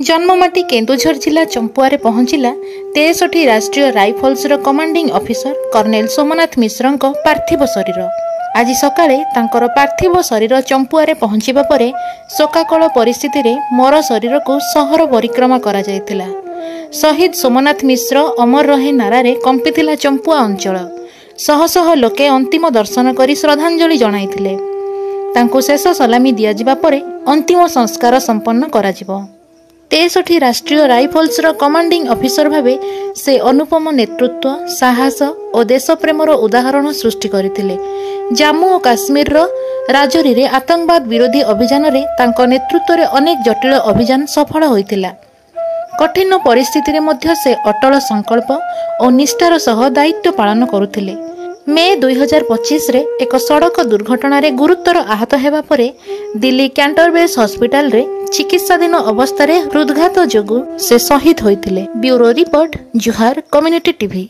जन्ममाटी केन्दुझर जिला चंपुआरे पहुंचला 63 Rashtriya Rifles commanding officer colonel Somnath Mishra पार्थिव शरीर। आज सकाळे तांकर पार्थिव शरीर चंपुआरे पहुंचीबा परे शोकाकूल परिस्थिति रे मोर शरीर को सहर परिक्रमा करा जायतिला। शहीद सोमनाथ मिश्र अमर रहे नारारे कंपिथिला चंपुआ अंचल। शह शह लोके अंतिम दर्शन करी श्रद्धांजलि जणाइथिले। तांको शेष सलामी दिया जिबा परे अंतिम संस्कार संपन्न करा जिवो। 63 राष्ट्रीय राइफल्स कमांडिंग ऑफिसर भावे से अनुपम नेतृत्व साहस और देशप्रेमर उदाहरण सृष्टि करथिले। जम्मू और काश्मीर राजौरी रे आतंकवाद विरोधी अभियान रे तांको नेतृत्व रे अनेक जटिल अभियान सफल होइतिला। कठिन परिस्थिति रे मध्य से अटल संकल्प और निष्ठार सह दायित्व पालन करुथिले। मे 2025 रे एक सड़क दुर्घटना रे गुरुतर आहत हेबा परे दिल्ली कैंटरबेस हॉस्पिटल रे चिकित्साधीन अवस्था रे हृदघात जोगु से शहीद होइथिले। Bureau report Juhar community TV.